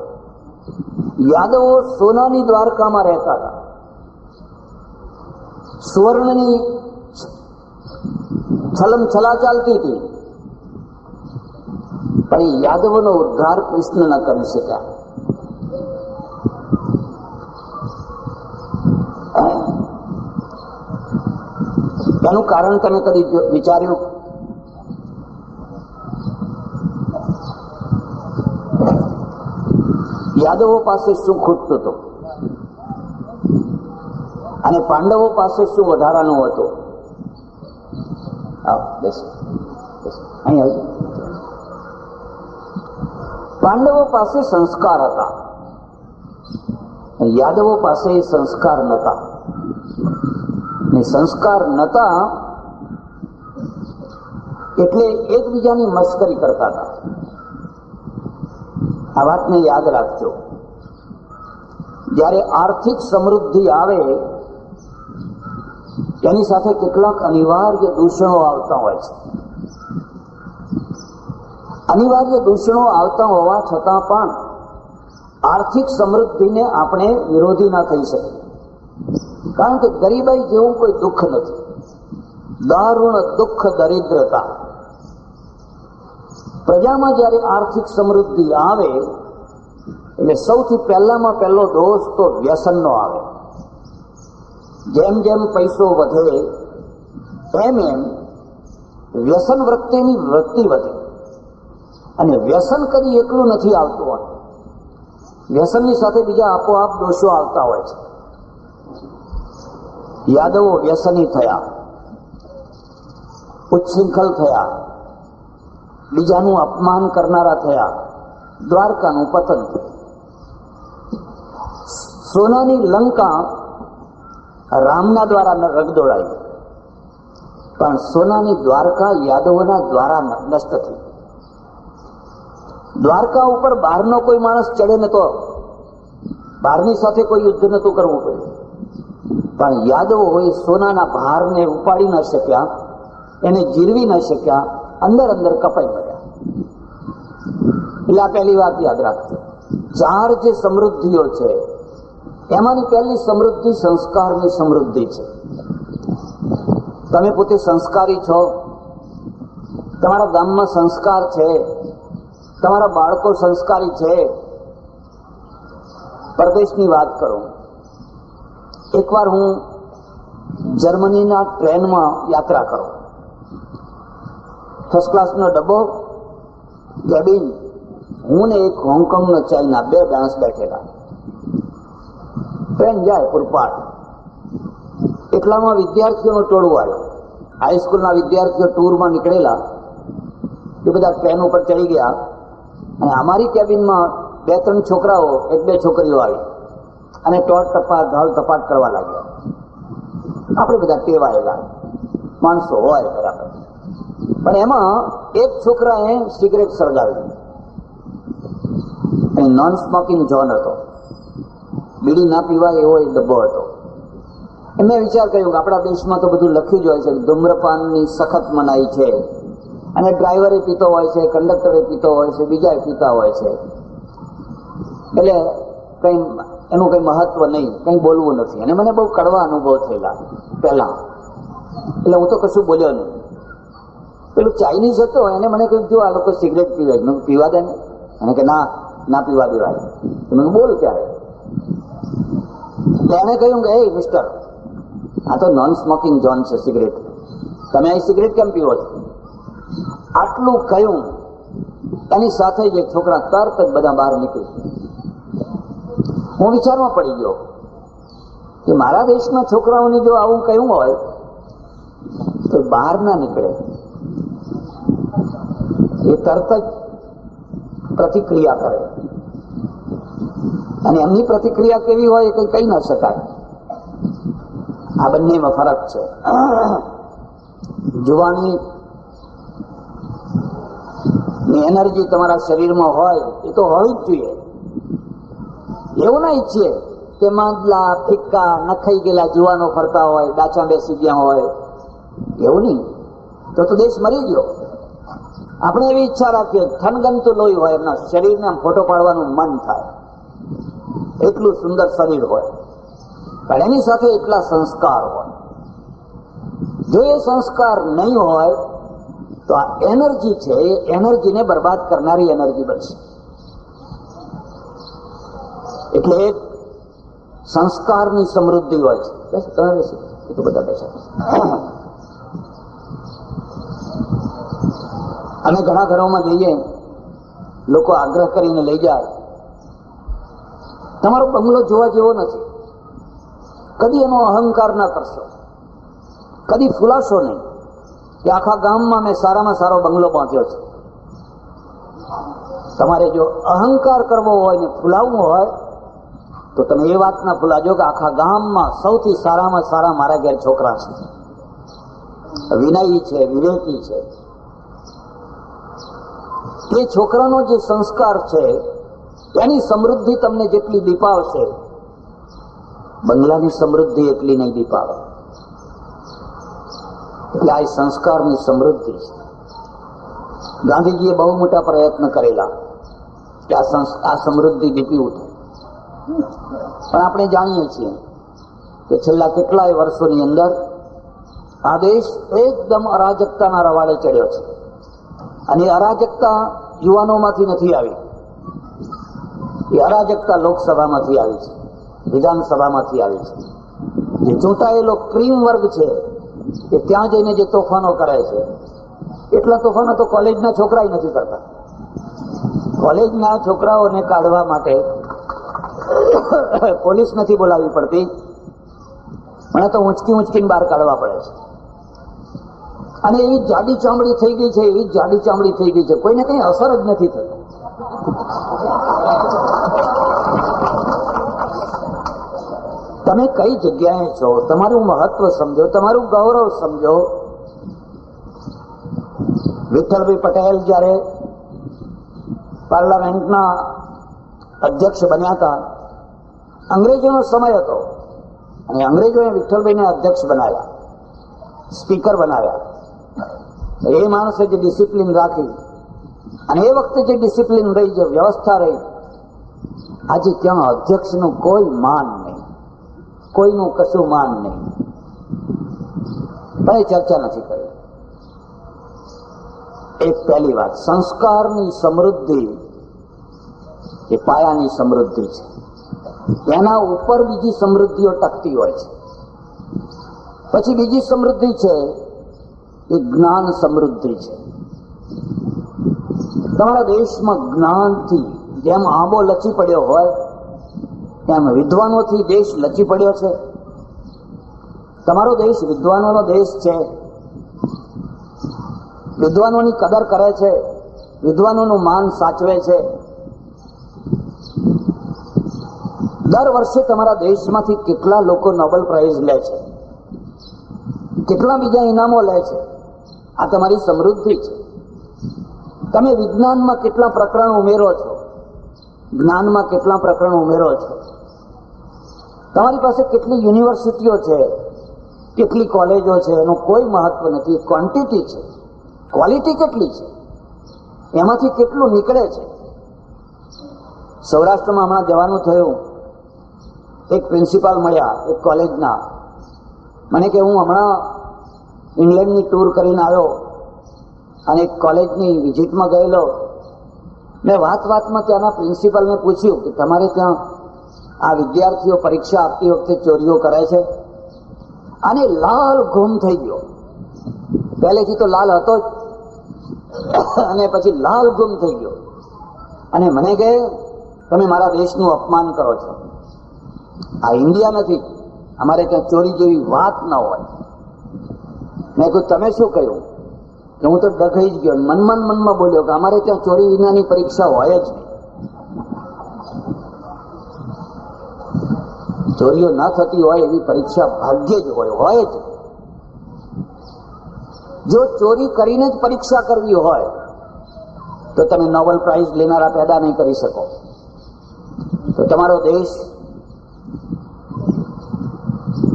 યાદવો સોનાની દ્વારકામાં રહેતા હતા, સુવર્ણની છલમછલા ચાલતી હતી, પણ યાદવોનો ઉદ્ધાર કૃષ્ણ ન કરી શક્યા. એનું કારણ તમે કદી વિચાર્યું? યાદવો પાસે શું ખૂટતું હતું અને પાંડવો પાસે શું વધારાનું હતું? પાંડવો પાસે સંસ્કાર હતા, યાદવો પાસે સંસ્કાર નતા. સંસ્કાર નતા એટલે એકબીજાની મસ્કરી કરતા હતા. આ વાતને યાદ રાખજો. જ્યારે આર્થિક સમૃદ્ધિ આવે તેની સાથે કેટલાક અનિવાર્ય દૂષણો આવતા હોય છે. અનિવાર્ય દૂષણો આવતા હોવા છતાં પણ આર્થિક સમૃદ્ધિને આપણે વિરોધી ના થઈ શકીએ, કારણ કે ગરીબાઈ જેવું કોઈ દુઃખ નથી. દારૂણ દુઃખ દરિદ્રતા. પ્રજામાં જ્યારે આર્થિક સમૃદ્ધિ આવે એટલે સૌથી પહેલામાં પહેલો દોષ તો વ્યસનનો આવે. જેમ જેમ પૈસો વધે એમ એમ વ્યસન વૃત્તિની વૃત્તિ વધે. અને વ્યસન કરી એટલું નથી આવતું હોય, વ્યસનની સાથે બીજા આપોઆપ દોષો આવતા હોય છે. યાદવો વ્યસની થયા, ઉચ્છૃંખલ થયા, બીજાનું અપમાન કરનારા થયા, દ્વારકાનું પતન થયું. સોનાની લંકા રામના દ્વારા રગદોડાઈ, પણ સોનાની દ્વારકા યાદવોના દ્વારા નષ્ટ થઈ. દ્વારકા ઉપર બહારનો કોઈ માણસ ચડે ને તો બહારની સાથે કોઈ યુદ્ધ નતું કરવું પડ્યું, પણ યાદવો હોય સોનાના ભારને ઉપાડી ન શક્યા, એને જીરવી ન શક્યા, અંદર અંદર કપાઈ પડ્યા. એટલે આ પહેલી વાત યાદ રાખજો. ચાર જે સમૃદ્ધિઓ છે એમાંની પહેલી સમૃદ્ધિ સંસ્કારની સમૃદ્ધિ છે. તમે પોતે સંસ્કારી છો, તમારા ગામમાં સંસ્કાર છે, તમારા બાળકો સંસ્કારી છે. પરદેશની વાત કરું, એકવાર હું જર્મનીના ટ્રેનમાં યાત્રા કરું. ફર્સ્ટ ક્લાસનો ડબ્બો, કેબિન, હું ને એક હોંગકોંગનો ચાઇના, બે માણસ બેઠેલા. ટ્રેન જાય પૂરપાટ. એટલામાં વિદ્યાર્થીઓનું ટોળું આવ્યું. હાઈસ્કૂલના વિદ્યાર્થીઓ ટૂરમાં નીકળેલા એ બધા ટ્રેન ઉપર ચડી ગયા અને અમારી કેબિનમાં બે ત્રણ છોકરાઓ, એક બે છોકરીઓ આવી અને ટોટ ટપાટ ધળ તપાટ કરવા લાગ્યા. આપણે બધા ટેવાયેલા માણસો હોય બરાબર, પણ એમાં એક છોકરાએ સિગરેટ સળગાવી અને નોન સ્મોકિંગ ઝોન હતો, બીડી ના પીવાય એવો એક ડબ્બો હતો. મેં વિચાર કર્યો કે આપણા દેશમાં તો બધું લખ્યું જ હોય છે, ધૂમ્રપાનની સખત મનાઈ છે અને ડ્રાઈવરે પીતો હોય છે, કંડક્ટરે પીતો હોય છે, બીજા પીતા હોય છે, એટલે કઈ એનું કઈ મહત્વ નહીં, કઈ બોલવું નથી. અને મને બહુ કડવા અનુભવ થયેલા પહેલા, એટલે હું તો કશું બોલ્યો નહીં. પેલું ચાઇનીઝ હતો એને મને કહ્યું, જો આ લોકો સિગરેટ પીવે, મેં પીવા દે ને. એને કે ના ના પીવા દેવાય. મેં બોલ ક્યારે? એને કહ્યું કે એ મિસ્ટર, આ તો નોન સ્મોકિંગ ઝોન છે, સિગરેટ, તમે અહીં સિગરેટ કેમ પીવો છો? આટલું કહ્યું એની સાથે જ એક છોકરા તરત જ બધા બહાર નીકળી. હું વિચારમાં પડી ગયો કે મારા દેશના છોકરાઓને જો આવું કહ્યું હોય તો બહાર ના નીકળે, એ તરત જ પ્રતિક્રિયા કરે. અને એમની પ્રતિક્રિયા કેવી હોય એ કઈ કહી ન શકાય. આ બંનેમાં ફરક છે. જુવાની એનર્જી તમારા શરીરમાં હોય એ તો હોવી જ જોઈએ. એવું ના ઈચ્છીએ કે માંદલા ફિક્કા નખાઈ ગયેલા જુવાનો ફરતા હોય, ડાચા બેસી ગયા હોય, એવું નહીં. તો દેશ મરી ગયો. આપણે એવી ઈચ્છા રાખીએ, થનગનતું લોહી હોય, એમના શરીરને ફોટો પાડવાનું મન થાય, એટલું સુંદર શરીર હોય, પણ એની સાથે એટલા સંસ્કાર હોય. જો એ સંસ્કાર નહીં હોય તો આ એનર્જી છે, એ એનર્જીને બરબાદ કરનારી એનર્જી બનશે. એટલે એક સંસ્કારની સમૃદ્ધિ હોય છે. એ તો બધા બેસે. અમે ઘણા ઘરોમાં જઈએ, લોકો આગ્રહ કરીને લઈ જાય, તમારો બંગલો જોવા જેવો નથી, કદી એનો અહંકાર ના કરશો, કદી ફૂલાશો નહીં કે આખા ગામમાં મેં સારામાં સારો બંગલો પહોંચ્યો છે. તમારે જો અહંકાર કરવો હોય ને ફૂલાવવું હોય તો તમે એ વાત ના ફૂલાજો કે આખા ગામમાં સૌથી સારામાં સારા મારા ઘેર છોકરા છે, વિનયી છે, વિવેકી છે, એ છોકરાનો જે સંસ્કાર છે એની સમૃદ્ધિ તમને જેટલી દીપાવશે, બંગલાની સમૃદ્ધિ એટલી નહીં દીપાવે. એટલે આ સંસ્કારની સમૃદ્ધિ છે. ગાંધીજીએ બહુ મોટા પ્રયત્ન કરેલા કે આ સમૃદ્ધિ દીપી ઉઠે, પણ આપણે જાણીએ છીએ કે છેલ્લા કેટલાય વર્ષોની અંદર આ દેશ એકદમ અરાજકતાના રવાડે ચડ્યો છે. અને એ અરાજકતા યુવાનોમાંથી નથી આવી, એ અરાજકતા લોકસભામાંથી આવી છે, વિધાનસભામાંથી આવી છે. જે ચૂંટાયેલો ક્રીમ વર્ગ છે એ ત્યાં જઈને જે તોફાનો કરે છે, એટલા તોફાનો તો કોલેજના છોકરા નથી કરતા. કોલેજના છોકરાઓને કાઢવા માટે પોલીસ નથી બોલાવવી પડતી, મને તો ઊંચકીને બહાર કાઢવા પડે છે. અને એવી જાડી ચામડી થઈ ગઈ છે, એવી જાડી ચામડી થઈ ગઈ છે, કોઈને કઈ અસર જ નથી થતી. તમે કઈ જગ્યાએ છો, તમારું મહત્વ સમજો, તમારું ગૌરવ સમજો. વિઠ્ઠલભાઈ પટેલ જયારે પાર્લામેન્ટના અધ્યક્ષ બન્યા હતા, અંગ્રેજોનો સમય હતો અને અંગ્રેજોએ વિઠ્ઠલભાઈને અધ્યક્ષ બનાવ્યા, સ્પીકર બનાવ્યા. એ માણસે જે ડિસિપ્લિન રાખી અને એ વખતે જે ડિસિપ્લિન રહી, જે વ્યવસ્થા રહી, આજે ત્યાં અધ્યક્ષનું કોઈ માન નહીં, કોઈનું કશું માન નહીં. પણ એ ચર્ચા નથી કરી. એક પહેલી વાત, સંસ્કારની સમૃદ્ધિ એ પાયાની સમૃદ્ધિ છે. એના ઉપર બીજી સમૃદ્ધિઓ ટકતી હોય છે. પછી બીજી સમૃદ્ધિ છે એ જ્ઞાન સમૃદ્ધિ છે. તમારા દેશમાં જ્ઞાનથી જેમ આંબો લચી પડ્યો હોય તેમ વિદ્વાનોથી દેશ લચી પડ્યો છે. તમારો દેશ વિદ્વાનોનો દેશ છે. વિદ્વાનોની કદર કરે છે, વિદ્વાનોનું માન સાચવે છે. દર વર્ષે તમારા દેશમાંથી કેટલા લોકો નોબેલ પ્રાઇઝ લે છે, કેટલા બીજા ઇનામો લે છે. આ તમારી સમૃદ્ધિ છે. તમે વિજ્ઞાનમાં કેટલા પ્રકરણ ઉમેરો છો, જ્ઞાનમાં કેટલા પ્રકરણ ઉમેરો છો. તમારી પાસે કેટલી યુનિવર્સિટીઓ છે, કેટલી કોલેજો છે, એનું કોઈ મહત્વ નથી. ક્વોન્ટિટી છે, ક્વોલિટી કેટલી છે, એમાંથી કેટલું નીકળે છે. સૌરાષ્ટ્રમાં હમણાં જવાનું થયું, એક પ્રિન્સિપાલ મળ્યા એક કોલેજના. મને કે હું હમણાં ઇંગ્લેન્ડની ટૂર કરીને આવ્યો અને એક કોલેજની વિઝિટમાં ગયેલો. મેં વાતમાં ત્યાંના પ્રિન્સિપાલને પૂછ્યું કે તમારે ત્યાં આ વિદ્યાર્થીઓ પરીક્ષા આપતી વખતે ચોરીઓ કરે છે? અને લાલ ગુમ થઈ ગયો. પહેલેથી તો લાલ હતો જ અને પછી લાલ ગુમ થઈ ગયો. અને મને કહે તમે મારા દેશનું અપમાન કરો છો. આ ઇન્ડિયા નથી, અમારે ત્યાં ચોરી જેવી વાત ન હોય. મેં કહ્યું તમે શું કહ્યું? કે હું તો ડઘાઈ જ ગયો, મનમાં બોલ્યો કે અમારે ત્યાં ચોરી વિનાની પરીક્ષા હોય જ નહીં. ચોરીઓ ના થતી હોય એવી પરીક્ષા ભાગ્યે જ હોય જ. જો ચોરી કરીને જ પરીક્ષા કરવી હોય તો તમે નોબેલ પ્રાઇઝ લેનારા પેદા નહીં કરી શકો. તો તમારો દેશ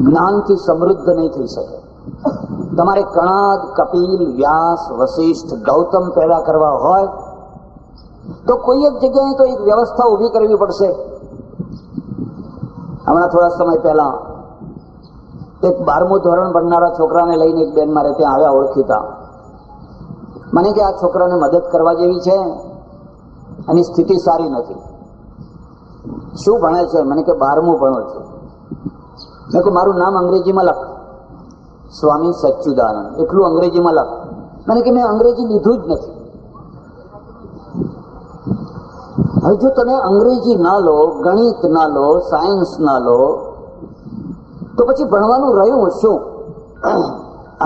જ્ઞાનથી સમૃદ્ધ નહીં થઈ શકે. તમારે કણાદ, કપિલ, વ્યાસ, વશિષ્ઠ, ગૌતમ પેદા કરવા હોય તો કોઈ એક જગ્યાએ તો એક વ્યવસ્થા ઉભી કરવી પડશે. હમણાં થોડા સમય પહેલા એક 12મું ધોરણ ભણનારા છોકરાને લઈને એક બેન મારે ત્યાં આવ્યા ઓળખીતા. મને કે આ છોકરાને મદદ કરવા જેવી છે, એની સ્થિતિ સારી નથી. શું ભણે છે? મને કે 12મું ભણું છું. મેં કહ્યું મારું નામ અંગ્રેજીમાં લખ, સ્વામી સચ્ચિદાનંદ, એટલું અંગ્રેજીમાં લખ. મને કે મેં અંગ્રેજી લીધું જ નથી. હવે જો તમે અંગ્રેજી ના લો, ગણિત ના લો, સાયન્સ ના લો તો પછી ભણવાનું રહ્યું શું?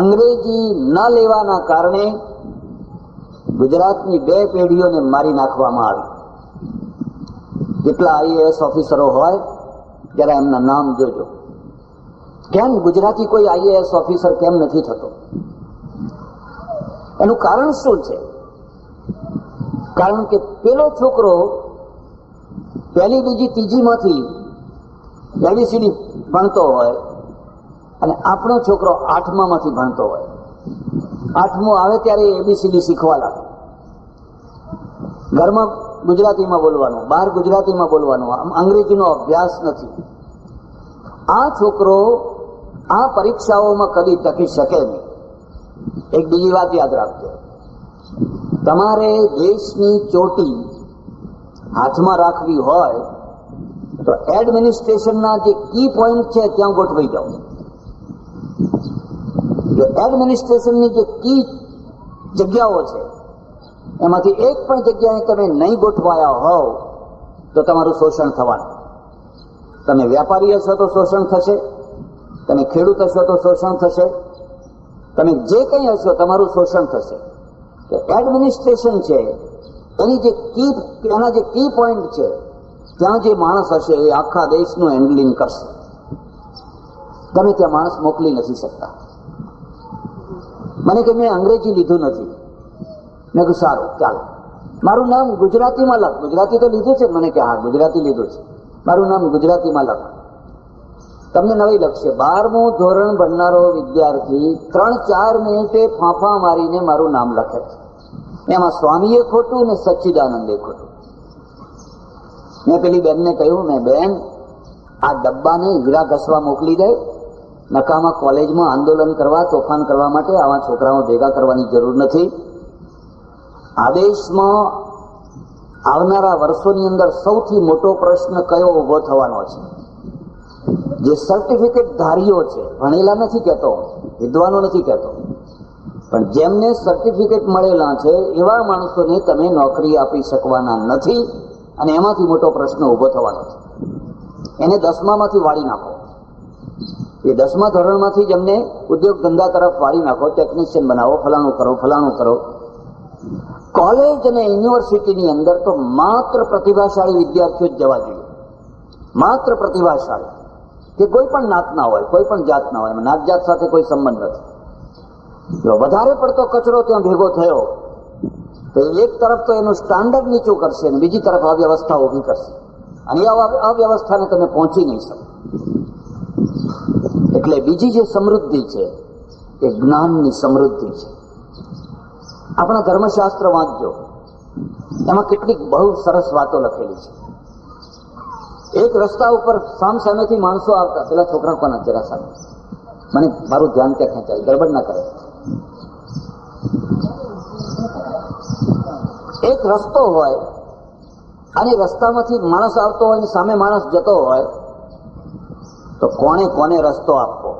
અંગ્રેજી ન લેવાના કારણે ગુજરાતની 2 પેઢીઓને મારી નાખવામાં આવી. જેટલા આઈએએસ ઓફિસરો હોય જરા એમના નામ જોજો. કેમ ગુજરાતી કોઈ આઈએએસ ઓફિસર કેમ નથી થતો? એનું કારણ શું છે? કારણ કે પેલો છોકરો પહેલી, બીજી, ત્રીજીમાંથી એબીસીડી ભણતો હોય અને આપણો છોકરો 8માંથી ભણતો હોય. 8મું આવે ત્યારે એબીસીડી શીખવા લાગે. ઘરમાં ગુજરાતીમાં બોલવાનું, બહાર ગુજરાતીમાં બોલવાનું, અંગ્રેજીનો અભ્યાસ નથી. આ છોકરો આ પરીક્ષાઓમાં કદી ટકી શકે નહીં. એક બીજી વાત યાદ રાખજો, તમારે દેશની ચોટી હાથમાં રાખવી હોય તો એડમિનિસ્ટ્રેશનના જે કી પોઈન્ટ છે ત્યાં ગોઠવાઈ જાઓ. જો એડમિનિસ્ટ્રેશનની જે કી જગ્યાઓ છે એમાંથી એક પણ જગ્યાએ તમે નહીં ગોઠવાયા હોવ તો તમારું શોષણ થવાનું. તમે વેપારી હશો તો શોષણ થશે, તમે ખેડૂત હશો તો શોષણ થશે, તમે જે કંઈ હશો તમારું શોષણ થશે. એડમિનિસ્ટ્રેશન છે એના જે કી પોઈન્ટ છે ત્યાં જે માણસ હશે એ આખા દેશનું હેન્ડલિંગ કરશે. તમે ત્યાં માણસ મોકલી નથી શકતા. મને કે મેં અંગ્રેજી લીધું નથી. મેં કહ્યું સારું ચાલો, મારું નામ ગુજરાતીમાં લખ. ગુજરાતી તો લીધું છે? મને કે હા ગુજરાતી લીધું છે. મારું નામ ગુજરાતીમાં લખ. તમને નવી લખશે. 12મું ધોરણ ભણનારો વિદ્યાર્થી 3-4 મિનિટે ફાંફા મારીને મારું નામ લખે છે. એમાં સ્વામીએ ખોટું ને સચ્ચિદાનંદે ખોટું. મેં પેલી બેનને કહ્યું, મેં બેન આ ડબ્બાને હીરા ઘસવા મોકલી દે. નકામા કોલેજમાં આંદોલન કરવા, તોફાન કરવા માટે આવા છોકરાઓ ભેગા કરવાની જરૂર નથી. આ દેશમાં આવનારા વર્ષોની અંદર સૌથી મોટો પ્રશ્ન કયો ઉભો થવાનો છે? જે સર્ટિફિકેટ ધારીઓ છે, ભણેલા નથી કહેતો, વિદ્વાનો નથી કહેતો, પણ જેમને સર્ટિફિકેટ મળેલા છે એવા માણસોને તમે નોકરી આપી શકવાના નથી. અને એમાંથી મોટો પ્રશ્ન ઉભો થવાનો છે. એને 10મામાંથી વાળી નાખો. એ 10મા ધોરણમાંથી જ એમને ઉદ્યોગ ધંધા તરફ વાળી નાખો. ટેકનિશિયન બનાવો, ફલાણું કરો, ફલાણું કરો. કોલેજ અને યુનિવર્સિટીની અંદર તો માત્ર પ્રતિભાશાળી વિદ્યાર્થીઓ જ જવા જોઈએ. માત્ર પ્રતિભાશાળી, કે કોઈ પણ નાતના હોય, કોઈ પણ જાતના હોય. નાત જાત સાથે કોઈ સંબંધ નથી. જો વધારે પડતો કચરો ત્યાં ભેગો થયો તો એક તરફ તો એનું સ્ટાન્ડર્ડ નીચું કરશે અને બીજી તરફ અવ્યવસ્થા ઊભી કરશે. અને અવ્યવસ્થાને તમે પહોંચી નહીં શકો. એટલે બીજી જે સમૃદ્ધિ છે એ જ્ઞાનની સમૃદ્ધિ છે. આપણા ધર્મશાસ્ત્ર વાંચજો, એમાં કેટલીક બહુ સરસ વાતો લખેલી છે. એક રસ્તા ઉપર સામેથી માણસો આવતા. પેલા છોકરા પણ જરા સામે, મને મારું ધ્યાન ત્યાં ખેંચાય, ગડબડ ના કરે. એક રસ્તો હોય અને રસ્તામાંથી માણસ આવતો હોય અને સામે માણસ જતો હોય તો કોને કોને રસ્તો આપવો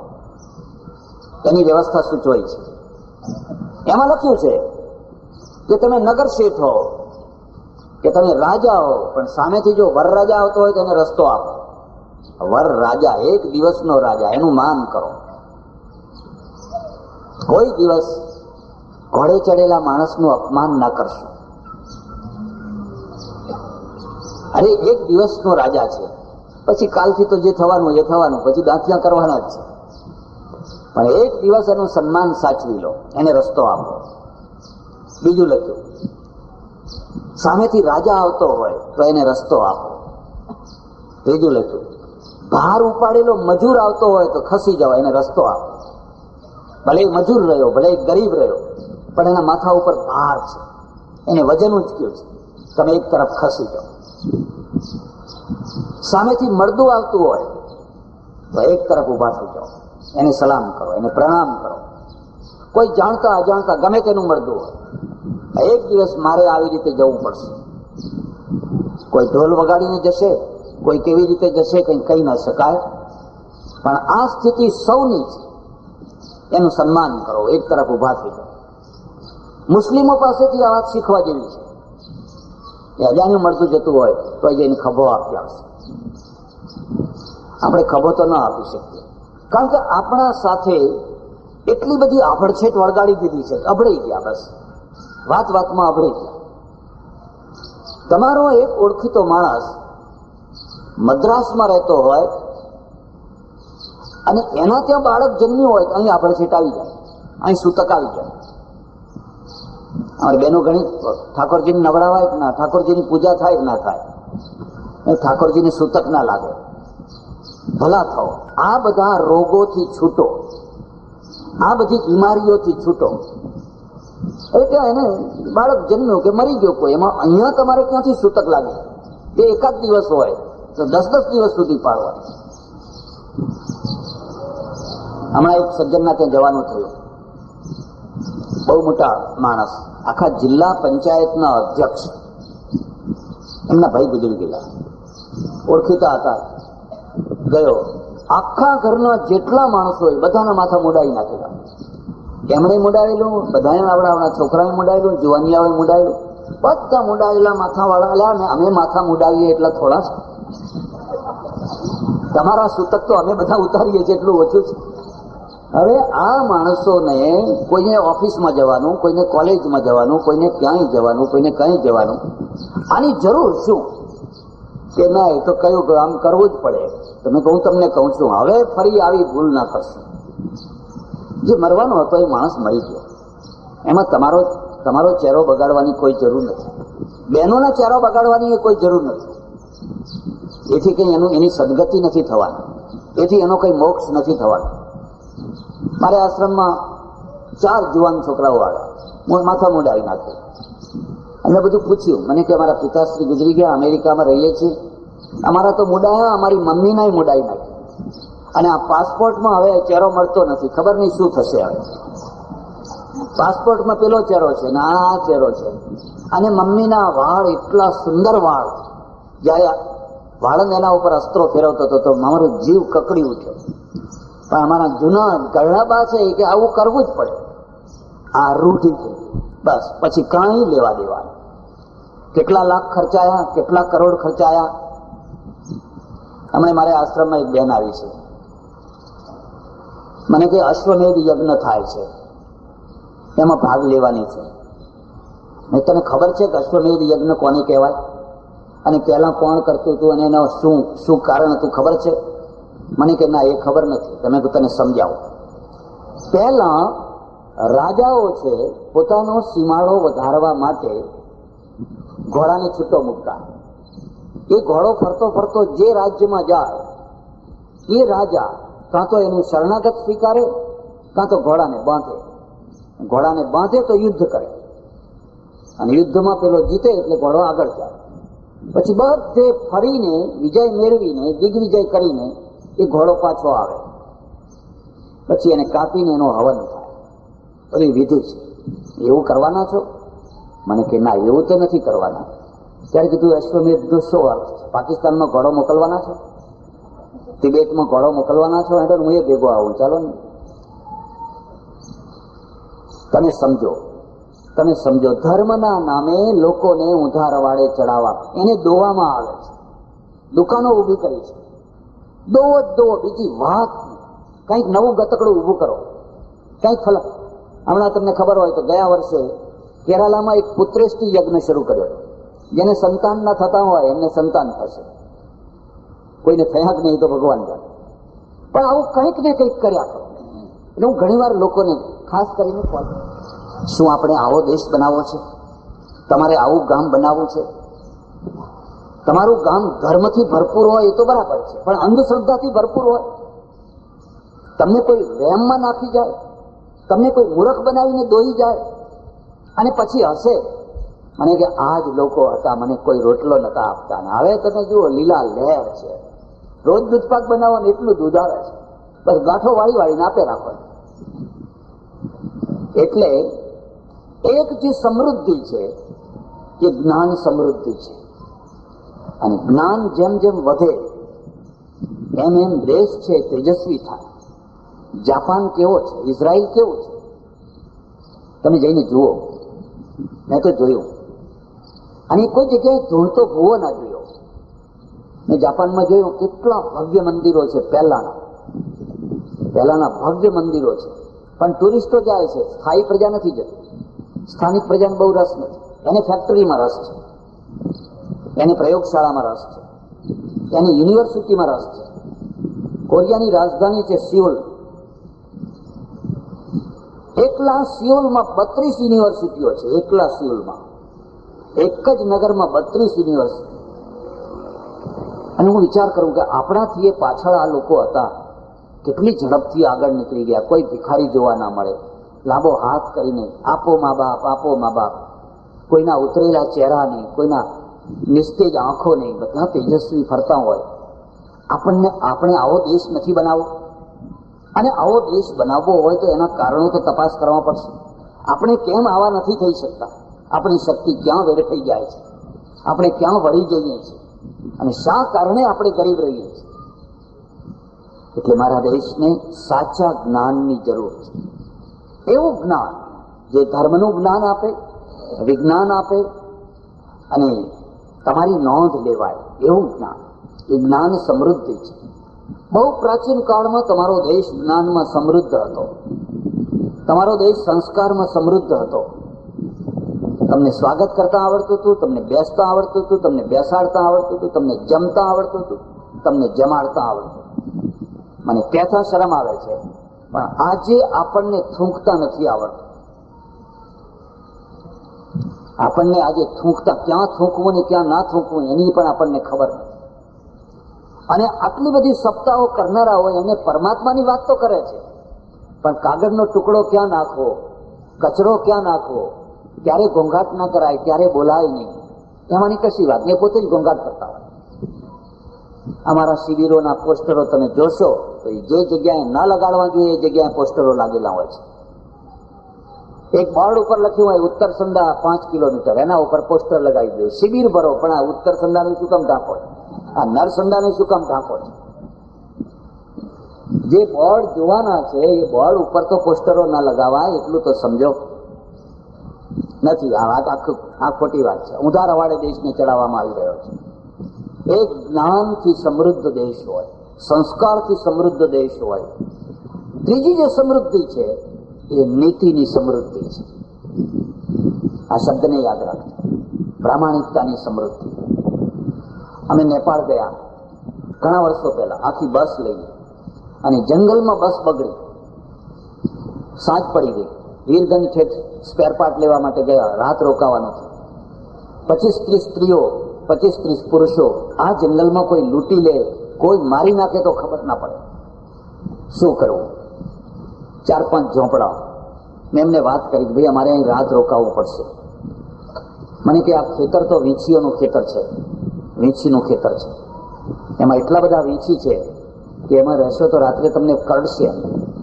એની વ્યવસ્થા સૂચવાઈ છે. એમાં લખ્યું છે કે તમે નગર શેઠ હો કે તમે રાજા હો, પણ સામેથી જો વર રાજા આવતો હોય તો એને રસ્તો આપો. વર રાજા, એક દિવસનો રાજા, એનું માન કરો. કોઈ દિવસ ઘોડે ચડેલા માણસનું અપમાન ના કરશો. અરે એક દિવસનો રાજા છે, પછી કાલથી તો જે થવાનું એ થવાનું, પછી દાંતિયા કરવાના જ છે. પણ એક દિવસ એનું સન્માન સાચવી લો, એને રસ્તો આપો. બીજું લખ્યું, સામેથી રાજા આવતો હોય તો એને રસ્તો આપો. ત્રીજું લખ્યું, ભાર ઉપાડેલો મજૂર આવતો હોય તો ખસી જાવ, એને રસ્તો આપો. ભલે મજૂર રહ્યો, ભલે ગરીબ રહ્યો, પણ એના માથા ઉપર ભાર છે, એને વજન ઉંચક્યું છે, તમે એક તરફ ખસી જાઓ. સામેથી મળદું આવતું હોય તો એક તરફ ઉભા થઈ જાઓ, એને સલામ કરો, એને પ્રણામ કરો. કોઈ જાણતા અજાણતા ગમે તેનું મળદું હોય, એક દિવસ મારે આવી રીતે જવું પડશે. કોઈ ઢોલ વગાડીને જશે, કોઈ કેવી રીતે જશે, કંઈ કહી ન શકાય. પણ આ સ્થિતિ સૌની છે, એનું સન્માન કરો, એક તરફ ઉભા થઈ જાઓ. મુસ્લિમો પાસેથી આ વાત શીખવા જેવી છે. એ અજાણ્યું મળતું જતું હોય તો જઈને ખભો આપી આવશે. આપણે ખભો તો ન આપી શકીએ, કારણ કે આપણા સાથે એટલી બધી આભડછેટ વળગાડી દીધી છે, અભડાઈ ગયા. બસ વાત વાતમાં અભડાઈ ગયા. તમારો એક ઓળખીતો માણસ મદ્રાસમાં રહેતો હોય અને એના ત્યાં બાળક જન્મ્યું હોય તો અહીં આભડછેટ આવી જાય, અહીં સૂતક આવી જાય. અમારી બહેનો ઘણી ઠાકોરજીને નવડાવાય કે ના, ઠાકોરજીની પૂજા થાય કે ના થાય, ઠાકોરજીને સૂતક ના લાગે, ભલા થાઓ. આ બધા રોગોથી છૂટો, આ બધી બીમારીઓથી છૂટો. એટલે કે એને બાળક જન્મ્યું કે મરી ગયો કોઈ, એમાં અહીંયા તમારે ક્યાંથી સૂતક લાગે? એ એકાદ દિવસ હોય તો 10-10 દિવસ સુધી પાડવા. હમણાં એક સજ્જનના ત્યાં જવાનું થયું, બહુ મોટા માણસ, આખા જિલ્લા પંચાયતના અધ્યક્ષ, એમના ભાઈ ગુજરી ગયેલા, ઓળખીતા હતા. ગયો, આખા ઘરના જેટલા માણસો હોય બધાના માથા મોડાવી નાખેલા. એમણે મોડાવેલું, બધાએ આવડા છોકરાએ મોડાવેલું, જુવાનિયાઓએ મોડાવેલું, બધા મોડાવેલા માથા વાળા. ને અમે માથા મોડાવીએ એટલા થોડા છે? તમારા સૂતક તો અમે બધા ઉતારીએ છીએ, એટલું ઓછું છે. હવે આ માણસોને કોઈને ઓફિસમાં જવાનું, કોઈને કોલેજમાં જવાનું, કોઈને ક્યાંય જવાનું, કોઈને ક્યાંય જવાનું, આની જરૂર શું? કે ના, એ તો કયું કે આમ કરવું જ પડે. તમે કહું, તમને કહું છું, હવે ફરી આવી ભૂલ ના કરશો. જે મરવાનો હતો એ માણસ મરી ગયો, એમાં તમારો ચહેરો બગાડવાની કોઈ જરૂર નથી, બહેનોના ચહેરો બગાડવાની એ કોઈ જરૂર નથી. એથી કઈ એની સદગતિ નથી થવાની, એથી એનો કઈ મોક્ષ નથી થવાનો. મારે આશ્રમમાં 4 જુવાન છોકરાઓ આવ્યા, માથા મોડાવી નાખ્યું. એમને બધું પૂછ્યું, મને કે અમારા પિતાશ્રી ગુજરી ગયા, અમેરિકામાં રહીએ છીએ, અમારા તો મોડાયા, અમારી મમ્મીના મોડાવી નાખ્યા, અને આ પાસપોર્ટમાં હવે ચહેરો મળતો નથી, ખબર નહીં શું થશે. હવે પાસપોર્ટમાં પેલો ચહેરો છે ને આ ચહેરો છે, અને મમ્મીના વાળ એટલા સુંદર વાળ, જયારે વાળંદ એના ઉપર અસ્ત્રો ફેરવતો હતો તો મારો જીવ કકડી ઉઠ્યો. પણ અમારા જૂના ગરડાબા છે કે આવું કરવું જ પડે, આ રૂઢી છે, બસ. પછી કઈ લેવા દેવા, કેટલા લાખ ખર્ચાયા, કેટલા કરોડ ખર્ચાયા. હમણાં મારે આશ્રમમાં એક બેન આવી છે, મને કે અશ્વમેધ યજ્ઞ થાય છે, એમાં ભાગ લેવાની છે. મેં તને ખબર છે કે અશ્વમેધ યજ્ઞ કોને કહેવાય, અને પહેલા કોણ કરતું હતું, અને એનો શું કારણ હતું ખબર છે? મને કે ના, એ ખબર નથી. તમે તને સમજાવો. પહેલા રાજાઓ છે પોતાનો સીમાડો વધારવા માટે ઘોડાને છૂટો મૂકતા. એ ઘોડો ફરતો ફરતો જે રાજ્યમાં જાય એ રાજા કાં તો એનું શરણાગત સ્વીકારે, કાં તો ઘોડાને બાંધે. ઘોડાને બાંધે તો યુદ્ધ કરે, અને યુદ્ધમાં પેલો જીતે એટલે ઘોડો આગળ જાય. પછી બધે ફરીને વિજય મેળવીને દિગ્વિજય કરીને એ ઘોડો પાછો આવે, પછી એને કાપીને એનો હવન થાય. બધી વિધિ છે. એવું કરવાના છો? મને કે ના, એવું તો નથી કરવાના. ત્યારે કીધું, અશ્વમેધનો શું અર્થ છે? પાકિસ્તાનમાં ઘોડો મોકલવાના છો? તિબેટમાં ઘોડો મોકલવાના છો? એટલે હું એ ભેગો આવું, ચાલો ને. તમે સમજો, ધર્મના નામે લોકોને ઊંધા રવાડે ચડાવવા, એને દોવામાં આવે છે. દુકાનો ઊભી કરી છે, દો બીજી વાત. કંઈક નવું ગતકડું ઊભું કરો, કંઈક ફલ. હમણાં તમને ખબર હોય તો ગયા વર્ષે કેરાલામાં એક પુત્રેષ્ટિ યજ્ઞ શરૂ કર્યો. જેને સંતાન ના થતા હોય એમને સંતાન થશે, કોઈને થયા જ નહીં તો ભગવાન જાણે. પણ આવું કંઈક ને કંઈક કર્યા કરો. એટલે હું ઘણી વાર લોકોને ખાસ કરીને શું આપણે આવો દેશ બનાવવો છે? તમારે આવું ગામ બનાવવું છે? તમારું ગામ ધર્મથી ભરપૂર હોય એ તો બરાબર છે, પણ અંધશ્રદ્ધાથી ભરપૂર હોય, તમને કોઈ વહેમમાં નાખી જાય, તમને કોઈ મૂર્ખ બનાવીને દોઈ જાય, અને પછી હશે મને કે આ જ લોકો હતા, મને કોઈ રોટલો નતા આપતા, ને હવે તમે જુઓ લીલા લહેર છે, રોજ દૂધપાક બનાવો ને એટલું દૂધ આવે છે, બસ ગાંઠો વાળીને આપે રાખો. એટલે એક જે સમૃદ્ધિ છે એ જ્ઞાન સમૃદ્ધિ છે, અને જ્ઞાન જેમ જેમ વધે એમ એમ દેશ છે તેજસ્વી થાય. જાપાન કેવો છે, ઇઝરાયલ કેવું છે, તમે જઈને જુઓ. મેં તો જોયું, અને કોઈ જગ્યાએ ધૂણતો ભૂવો ના જોયો. મેં જાપાનમાં જોયું કેટલા ભવ્ય મંદિરો છે, પહેલાના ભવ્ય મંદિરો છે, પણ ટુરિસ્ટો જાય છે, સ્થાયી પ્રજા નથી જતી. સ્થાનિક પ્રજાને બહુ રસ નથી, એને ફેક્ટરીમાં રસ છે, એને પ્રયોગશાળામાં રસ છે, એને યુનિવર્સિટીમાં રસ છે. કોરિયાની રાજધાની છે સિઓલ, એકલા સિયોલમાં 32 યુનિવર્સિટીઓ છે. એકલા સિયોલમાં, એક જ નગરમાં 32 યુનિવર્સિટી. અને હું વિચાર કરું કે આપણાથી એ પાછળ આ લોકો હતા, કેટલી ઝડપથી આગળ નીકળી ગયા. કોઈ ભિખારી જોવા ના મળે, લાંબો હાથ કરીને આપો મા બાપ, આપો મા બાપ. કોઈના ઉતરેલા ચહેરા નહીં, કોઈના નિસ્તેજ આંખો નહીં, બધા તેજસ્વી ફરતા હોય. આપણે આવો દેશ નથી બનાવવો, અને આવો દેશ બનાવવો હોય તો એના કારણો તો તપાસ કરવા પડશે. આપણે કેમ આવા નથી થઈ શકતા? આપણી શક્તિ ક્યાં વેડફાઈ જાય છે? આપણે ક્યાં વળી જઈએ છીએ? અને શા કારણે આપણે ગરીબ રહીએ છીએ? એટલે મારા દેશને સાચા જ્ઞાનની જરૂર છે. એવું જ્ઞાન જે ધર્મનું જ્ઞાન આપે, વિજ્ઞાન આપે અને તમારી નોંધ લેવાય એવું જ્ઞાન. એ જ્ઞાન સમૃદ્ધિ છે. બહુ પ્રાચીન કાળમાં તમારો દેશ જ્ઞાનમાં સમૃદ્ધ હતો. તમારો દેશ સંસ્કારમાં સમૃદ્ધ હતો. તમને સ્વાગત કરતા આવડતું હતું, તમને બેસતા આવડતું હતું, તમને બેસાડતા આવડતું હતું, તમને જમતા આવડતું હતું, તમને જમાડતા આવડતું. મને કહેતા શરમ આવે છે, પણ આજે આપણને થૂંકતા નથી આવડતું. આપણને આજે થૂંકતા, ક્યાં થૂંકવું ને ક્યાં ના થૂંકવું એની પણ આપણને ખબર નથી. અને આટલી બધી સપ્તાહો કરનારા હોય એમને પરમાત્માની વાત તો કરે છે, પણ કાગળનો ટુકડો ક્યાં નાખવો, કચરો ક્યાં નાખવો, ક્યારે ઘોંઘાટ ના કરાય, ક્યારે બોલાય નહીં, એમાંની કશી વાત. મેં પોતે જ ઘોંઘાટ કરતા હોય. અમારા શિબિરોના પોસ્ટરો તમે જોશો તો જે જગ્યાએ ના લગાડવા જોઈએ એ જગ્યાએ પોસ્ટરો લાગેલા હોય છે. એક બોર્ડ ઉપર લખ્યું હોય ઉત્તર સંધા 5 કિલોમીટર, એના ઉપર પોસ્ટર લગાવી દે શિબિર ભરો, પણ આ ઉત્તર સંધાનું શું કામ ઢાંકો છે? આ નરસંધાનું શું કામ ઢાંકો છે? જે બોર્ડ જોવાના છે એ બોર્ડ ઉપર તો પોસ્ટરો ના લગાવાય, એટલું તો સમજો. નથી, આ વાત આ ખોટી વાત છે. ઊંધા રવાડે દેશને ચડાવવામાં આવી રહ્યો છે. એક જ્ઞાનથી સમૃદ્ધ દેશ હોય, સંસ્કારથી સમૃદ્ધ દેશ હોય. ત્રીજી જે સમૃદ્ધિ છે એ નીતિની સમૃદ્ધિ છે. આ શબ્દને યાદ રાખજો, પ્રામાણિકતાની સમૃદ્ધિ. અમે નેપાળ ગયા ઘણા વર્ષો પહેલા, આખી બસ લઈને, અને જંગલમાં બસ બગડી, સાંજ પડી ગઈ. વીરગંજ ઠેઠ સ્પેર પાર્ટ લેવા માટે ગયા, રાત રોકાવાનું હતું. 25-30 સ્ત્રીઓ, 25-30 પુરુષો આ જંગલમાં કોઈ લૂંટી લે, કોઈ મારી નાખે તો ખબર ના પડે. શું કરવું? 4-5 ઝોંપડા. મેં એમને વાત કરી, ભાઈ અમારે અહીં રાત રોકાવું પડશે. મને કે આ ખેતર તો વીંછીઓનું ખેતર છે, વીંછીનું ખેતર છે. એમાં એટલા બધા વીંછી છે કે એમાં રહેશો તો રાત્રે તમને કરડશે,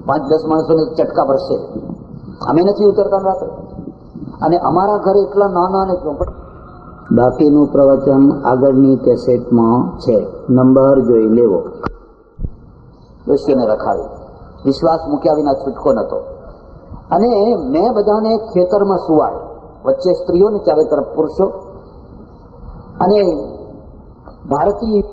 5-10 માણસોને ચટકા ભરશે. અમે નથી ઉતરતા રાત્રે. અને અમારા ઘરે એટલા નાના અને ઝોંપડા. બાકીનું પ્રવચન આગળની કેસેટમાં છે, નંબર જોઈ લેવો. દોષીઓને રખાવી, વિશ્વાસ મૂક્યા વિના છૂટકો નતો. અને મેં બધાને ખેતરમાં સુવાય, વચ્ચે સ્ત્રીઓ ને ચારે તરફ પુરુષો. અને ભારતીય